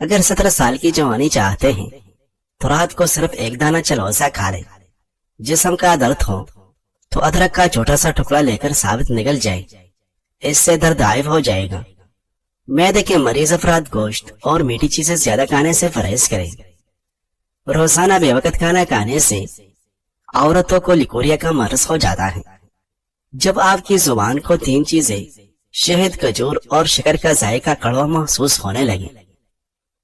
اگر 17 سال کی جوانی چاہتے ہیں تو رات کو صرف ایک دانہ چلوسا کھا لیں. جسم کا درد ہو تو ادرک کا چھوٹا سا ٹکڑا لے کر ثابت نگل جائے، اس سے درد غائب ہو جائے گا. معدے کے مریض افراد گوشت اور میٹھی چیزیں زیادہ کھانے سے پرہیز کریں. روزانہ بے وقت کھانا کھانے سے عورتوں کو لیکوریا کا مرض ہو جاتا ہے. جب آپ کی زبان کو 3 چیزیں شہد، کھجور اور شکر کا ذائقہ کڑوا محسوس ہونے لگے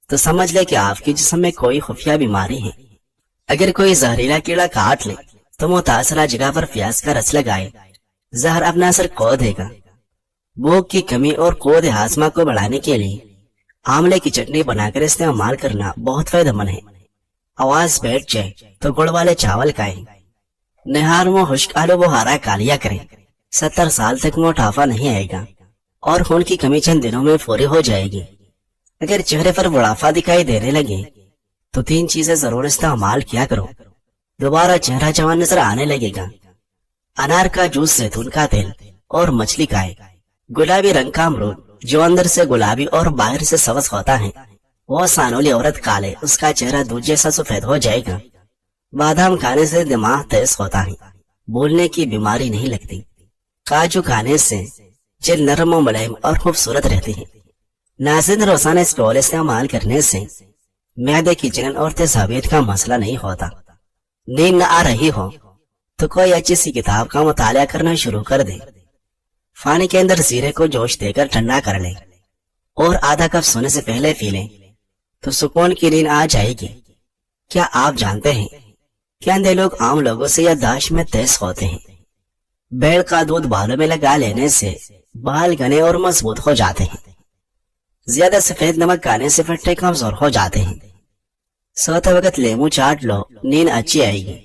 تو سمجھ لے کہ آپ کے جسم میں کوئی خفیہ بیماری ہے. اگر کوئی زہریلا کیڑا کاٹ لے تو متاثرہ جگہ پر پیاز کا رس لگائے، زہر اپنا اثر کھو دے گا. بھوک کی کمی اور قوت ہاضمہ کو بڑھانے کے لیے آملے کی چٹنی بنا کر استعمال کرنا بہت فائدہ مند ہے. آواز بیٹھ جائے تو گڑ والے چاول کھائیں. نہار میں خشک آلو بخارا کھا لیا کریں. 70 سال تک موٹاپا نہیں آئے گا اور خون کی کمی چند دنوں میں پوری ہو جائے گی. اگر چہرے پر بڑھاپا دکھائی دینے لگے تو 3 چیزیں ضرور استعمال کیا کرو، دوبارہ چہرہ جوان نظر آنے لگے گا. انار کا جوس، زیتون کا تیل اور مچھلی کھائے. گلابی رنگ کا امرود جو اندر سے گلابی اور باہر سے سبز ہوتا ہے وہ سانولی عورت کھا لے، اس کا چہرہ دودھ جیسا سفید ہو جائے گا. بادام کھانے سے دماغ تیز ہوتا ہے، بھولنے کی بیماری نہیں لگتی. کاجو کھانے سے جلد نرم و ملائم اور خوبصورت رہتی ہے. ناظرین، روزانہ اسٹول استعمال کرنے سے معدے کی جلن اور تیزابیت کا مسئلہ نہیں ہوتا. نیند نہ آ رہی ہو تو کوئی اچھی سی کتاب کا مطالعہ کرنا شروع کر دے. پانی کے اندر زیرے کو جوش دے کر ٹھنڈا کر لیں اور آدھا کپ سونے سے پہلے پی لیں تو سکون کی نیند آ جائے گی. کیا آپ جانتے ہیں کہ اندھے لوگ عام لوگوں سے یادداشت میں تیز ہوتے ہیں؟ بیل کا دودھ بالوں میں لگا لینے سے بال گھنے اور مضبوط ہو جاتے ہیں. زیادہ سفید نمک کھانے سے پھٹے کمزور ہو جاتے ہیں. سوتے وقت لیمو چاٹ لو، نیند اچھی آئے گی.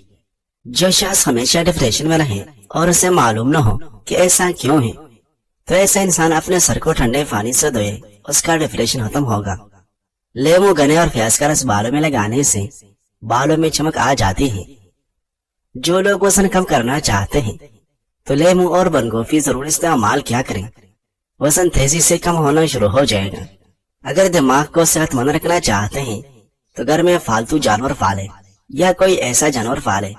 جو شخص ہمیشہ ڈپریشن میں رہے اور اسے معلوم نہ ہو کہ ایسا کیوں ہے تو ایسا انسان اپنے سر کو ٹھنڈے پانی سے دھوئے، اس کا ڈپریشن ختم ہوگا. لیمو، گنے اور پیاز کا رس بالوں میں لگانے سے بالوں میں چمک آ جاتی ہے. جو لوگ وزن کم کرنا چاہتے ہیں تو لیمو اور بند گوبھی ضرور استعمال کیا کریں، وزن تیزی سے کم ہونا شروع ہو جائے گا. اگر دماغ کو صحت مند رکھنا چاہتے ہیں تو گھر میں فالتو جانور پالے یا کوئی ایسا جانور پالے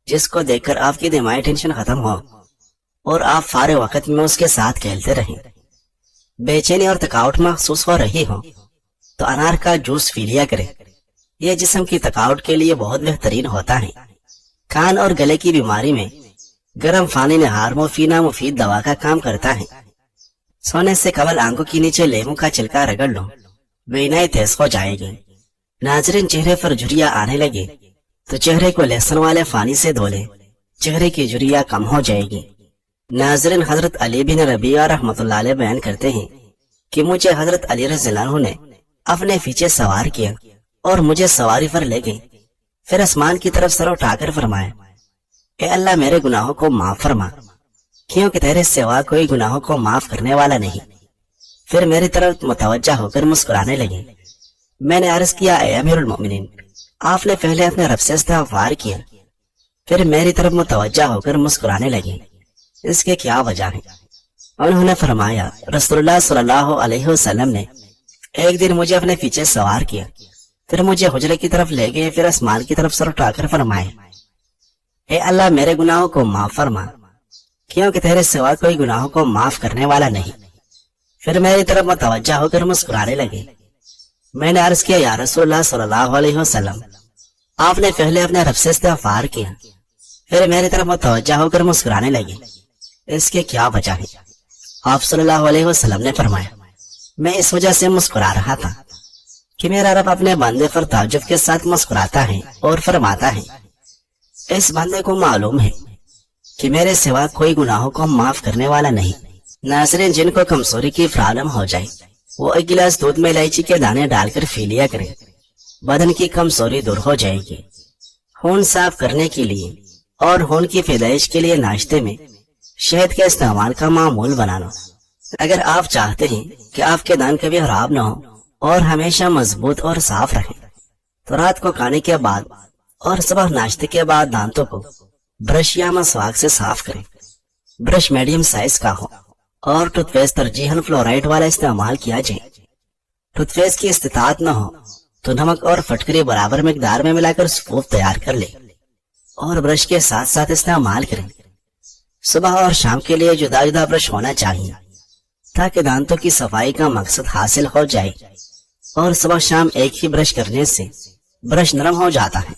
جس کو دیکھ کر آپ کی دماغی ٹینشن ختم ہو اور آپ فارغ وقت میں اس کے ساتھ کھیلتے رہیں. بے چینی اور تھکاوٹ محسوس ہو رہی ہو تو انار کا جوس پی لیا کریں. یہ جسم کی تھکاوٹ کے لیے بہت بہترین ہوتا ہے. کان اور گلے کی بیماری میں گرم پانی نہار پینا مفید دوا کا کام کرتا ہے. سونے سے قبل آنکھوں کے نیچے لیمو کا چھلکا رگڑ لو، بینائی تیز ہو جائے گی. ناظرین، چہرے پر جھریاں آنے لگے تو چہرے کو لہسن والے پانی سے دھو لے، چہرے کی جھریاں کم ہو جائے گی. ناظرین، حضرت علی بن ربیعہ رحمۃ اللہ علیہ بیان کرتے ہیں کہ مجھے حضرت علی رضی اللہ عنہ نے اپنے پیچھے سوار کیا اور مجھے سواری پر لے گئے. پھر آسمان کی طرف سر اٹھا کر فرمایا، اے اللہ، میرے گناہوں کو معاف فرما، کیونکہ تیرے سوا کوئی گناہوں کو معاف کرنے والا نہیں. پھر میری طرف متوجہ ہو کر مسکرانے لگے. میں نے عرض کیا، اے امیر المؤمنین، آپ نے پہلے اپنے رب سے استغفار کیا، پھر میری طرف متوجہ ہو کر مسکرانے لگے، اس کے کیا وجہ ہے؟ انہوں نے فرمایا، رسول اللہ صلی اللہ علیہ وسلم نے ایک دن مجھے اپنے پیچھے سوار کیا، پھر مجھے حجرے کی طرف لے گئے، پھر آسمان کی طرف سر اٹھا کر فرمائے، اے اللہ، میرے گناہوں کو معاف فرما، کیونکہ تیرے سوا کوئی گناہوں کو معاف کرنے والا نہیں. پھر میری طرف متوجہ ہو کر مسکرانے لگے. میں نے عرض کیا، یا رسول اللہ صلی اللہ علیہ وسلم، آپ نے پہلے اپنے رب سے استغفار کیا، پھر میری طرف متوجہ ہو کر مسکرانے لگے، اس کے کیا وجہ ہے؟ آپ صلی اللہ علیہ وسلم نے فرمایا، میں اس وجہ سے مسکرا رہا تھا کہ میرا رب اپنے بندے پر تعجب کے ساتھ مسکراتا ہے اور فرماتا ہے، اس بندے کو معلوم ہے کہ میرے سوا کوئی گناہوں کو معاف کرنے والا نہیں. ناظرین، جن کو کمزوری کی پرابلم ہو جائے وہ ایک گلاس دودھ میں الائچی کے دانے ڈال کر پی لیا کریں، بدن کی کمزوری دور ہو جائے گی. خون صاف کرنے کے لیے اور خون کی پیدائش کے لیے ناشتے میں شہد کے استعمال کا معمول بنا لو. اگر آپ چاہتے ہیں کہ آپ کے دانت کبھی خراب نہ ہو اور ہمیشہ مضبوط اور صاف رہیں تو رات کو کھانے کے بعد اور صبح ناشتے کے بعد دانتوں کو برش یا مسواک سے صاف کریں. برش میڈیم سائز کا ہو اور ٹوتھ پیسٹ ترجیحاً فلورائڈ والا استعمال کیا جائے. ٹوتھ پیسٹ کی استطاعت نہ ہو تو نمک اور فٹکری برابر مقدار میں ملا کر سکوپ تیار کر لے اور برش کے ساتھ ساتھ استعمال کریں۔ صبح اور شام کے لیے جدا جدا برش ہونا چاہیے تاکہ دانتوں کی صفائی کا مقصد حاصل ہو جائے، اور صبح شام ایک ہی برش کرنے سے برش نرم ہو جاتا ہے۔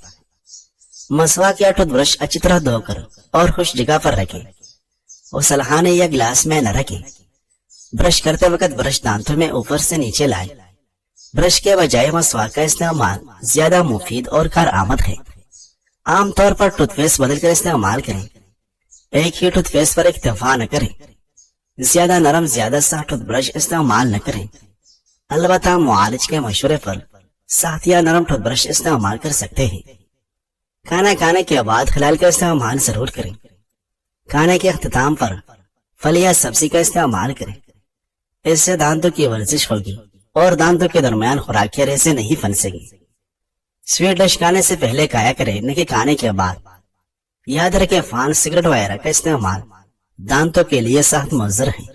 مسواک یا ٹوتھ برش اچھی طرح دھو کر اور خوش جگہ پر رکھیں، وہ سلخانے یا گلاس میں نہ رکھیں۔ برش کرتے وقت برش دانتوں میں اوپر سے نیچے لائیں۔ برش کے بجائے مسواک کا استعمال زیادہ مفید اور کارآمد ہے۔ عام طور پر ٹوتھ پیسٹ بدل کر استعمال کریں، ایک ہی ٹوتھ پیسٹ پر اکتفا نہ کریں۔ زیادہ نرم زیادہ سخت ٹوتھ برش استعمال نہ کریں، البتہ معالج کے مشورے پر سخت یا نرم ٹوتھ برش استعمال کر سکتے ہیں۔ کھانا کھانے کے بعد خلال کا استعمال ضرور کریں۔ کھانے کے اختتام پر پھل یا سبزی کا استعمال کریں، اس سے دانتوں کی ورزش ہوگی اور دانتوں کے درمیان خوراک ریزیں نہیں پھنسے گی۔ سویٹ ڈش کھانے سے پہلے کھایا کریں نہ کہ کھانے کے بعد۔ یاد رکھیں پان سگریٹ وغیرہ کا استعمال دانتوں کے لیے سخت مضر ہے۔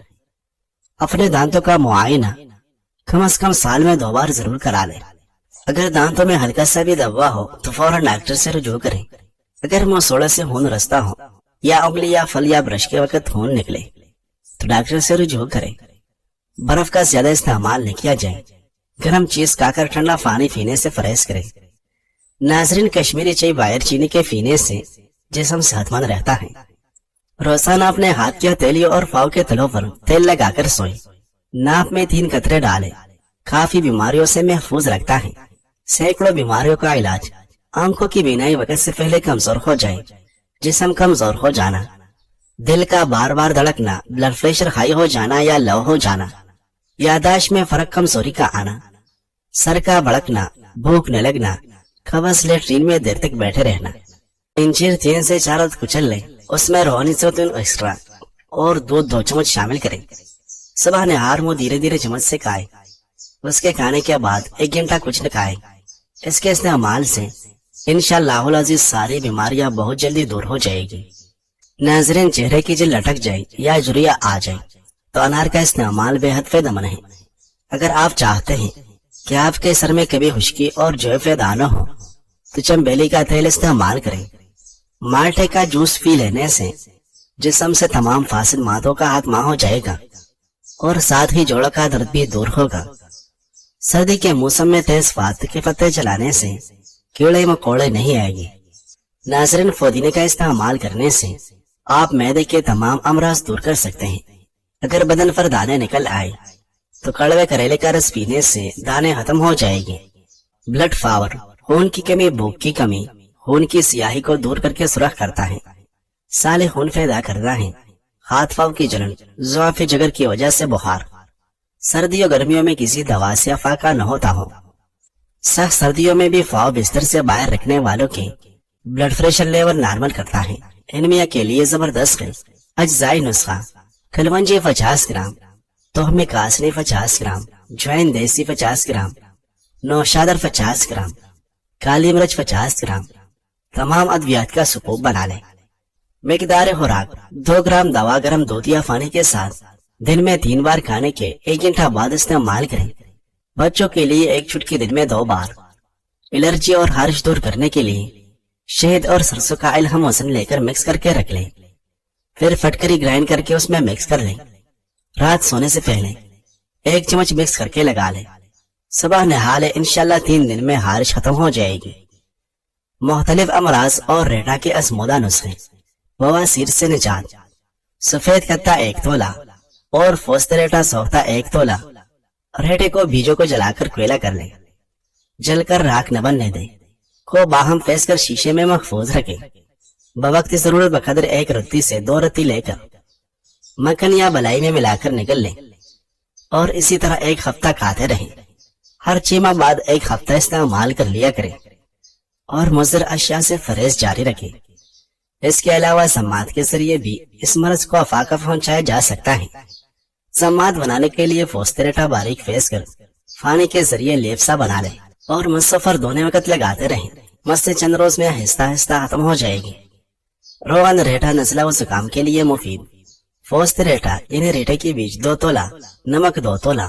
اپنے دانتوں کا معائنہ کم از کم سال میں 2 بار ضرور کرا لیں۔ اگر دانتوں میں ہلکا سا بھی دبا ہو تو فوراً ڈاکٹر سے رجوع کریں۔ اگر منہ سوڑے سے خون رستا ہو یا انگلی یا پھل یا برش کے وقت خون نکلے تو ڈاکٹر سے رجوع کریں۔ برف کا زیادہ استعمال نہ کیا جائے۔ گرم چیز کھا کر ٹھنڈا پانی پینے سے پرہیز کریں۔ ناظرین، کشمیری چائے بغیر چینی کے پینے سے جسم صحت مند رہتا ہے۔ روزانہ اپنے ہاتھ کے ہتھیلیوں اور پاؤں کے تلوں پر تیل لگا کر سوئیں۔ ناک میں 3 قطرے ڈالیں، کافی بیماریوں سے محفوظ رکھتا ہے۔ سینکڑوں بیماریوں کا علاج۔ آنکھوں کی بینائی وقت سے پہلے کمزور ہو جائے، جسم کمزور ہو جانا، دل کا بار بار دھڑکنا، بلڈ پریشر ہائی ہو جانا یا لو ہو جانا، یاداشت میں فرق، کمزوری کا آنا، سر کا بھڑکنا، بھوک نہ لگنا، قبض، لیٹرین میں دیر تک بیٹھے رہنا۔ انجیر 3 سے 4 عدد کچل لیں، اس میں روحانی سوتن ایکسٹرا اور دودھ 2 چمچ شامل کریں۔ صبح نہار منہ دھیرے دھیرے چمچ سے کھائیں، اس کے کھانے کے بعد 1 گھنٹہ کچھ نہ کھائیں۔ اس کے استعمال سے انشاءاللہ العزیز ساری بیماریاں بہت جلدی دور ہو جائے گی۔ ناظرین، چہرے کی جلد لٹک جائے یا جھریاں آ جائے تو انار کا استعمال بے حد فائدہ مند ہے۔ اگر آپ چاہتے ہیں کہ آپ کے سر میں کبھی خشکی اور جو پیدا نہ ہو تو چنبیلی کا تیل استعمال کریں۔ مالٹے کا جوس پی لینے سے جسم سے تمام فاسد مادوں کا خاتمہ ہو جائے گا اور ساتھ ہی جوڑوں کا درد بھی دور ہوگا۔ سردی کے موسم میں تیز پات کے پتے چلانے سے کیڑے مکوڑے نہیں آئے گی۔ ناظرین، پودینے کا استعمال کرنے سے آپ معدے کے تمام امراض دور کر سکتے ہیں۔ اگر بدن پر دانے نکل آئے تو کڑوے کریلے کا رس پینے سے دانے ختم ہو جائے گی۔ بلڈ پاور، خون کی کمی، بھوک کی کمی خون کی سیاہی کو دور کر کے سرخ کرتا ہے، سالے خون پیدا کرتا ہے۔ ہاتھ پاؤں کی جلن، ضعف جگر کی وجہ سے بخار، سردیوں گرمیوں میں کسی دوا سے افاقہ نہ ہوتا ہو۔ سخت سردیوں میں بھی فاؤ بستر سے باہر رکھنے والوں کے بلڈ پریشر لیول نارمل کرتا ہے۔ انیمیا کے لیے زبردست ہے۔ اجزائی نسخہ: kalonji 50 gram, تہم Kasni 50 gram, join دیسی 50 گرام، نوشادر 50 گرام، کالی مرچ 50 گرام۔ تمام ادویات کا سکوپ بنا لیں۔ مقدار خوراک: 2 گرام دوا گرم دودھ یا پانی کے ساتھ دن میں 3 بار کھانے کے 1 گھنٹہ بعد استعمال کریں۔ بچوں کے لیے 1 چٹکی دن میں 2 بار۔ الرجی اور خارش دور کرنے کے لیے شہد اور سرسوں کا الہم وزن لے کر مکس کر کے رکھ لیں، پھر فٹکری گرائنڈ کر کے اس میں مکس کر لیں۔ رات سونے سے پہلے 1 چمچ مکس کر کے لگا لیں۔ صبح نہا لیں، انشاءاللہ 3 دن میں خارش ختم ہو جائے گی۔ مختلف امراض اور ریٹا کے ازمودہ نسخے: بواسیر سے نجات: سفید کتا 1 تولہ اور فوستریٹا سوختہ 1 تولہ۔ ریٹے کو بیجوں کو جلا کر کوئلہ کر لیں، جل کر راکھ نہ بننے دیں، کو باہم پیس کر شیشے میں محفوظ رکھیں۔ بوقت ضرورت بقدر 1 رتی سے 2 رتی لے کر مکھن یا بلائی میں ملا کر نگل لیں اور اسی طرح 1 ہفتہ کھاتے رہیں۔ ہر 6 ماہ بعد 1 ہفتہ استعمال کر لیا کریں اور مضر اشیاء سے پرہیز جاری رکھیں۔ اس کے علاوہ سماعت کے ذریعے بھی اس مرض کو افاقہ پہنچایا جا سکتا ہے۔ سماعت بنانے کے لیے فوستریٹا باریک پیس کر پانی کے ذریعے لیپ سا بنا لیں اور مسفر دھونے وقت لگاتے رہیں۔ مس سے چند روز میں آہستہ آہستہ ختم ہو جائے گی۔ روغن ریٹا نزلہ و زکام کے لیے مفید: فوستریٹا یعنی ریٹے کی بیج 2 تولہ، نمک 2 تولہ،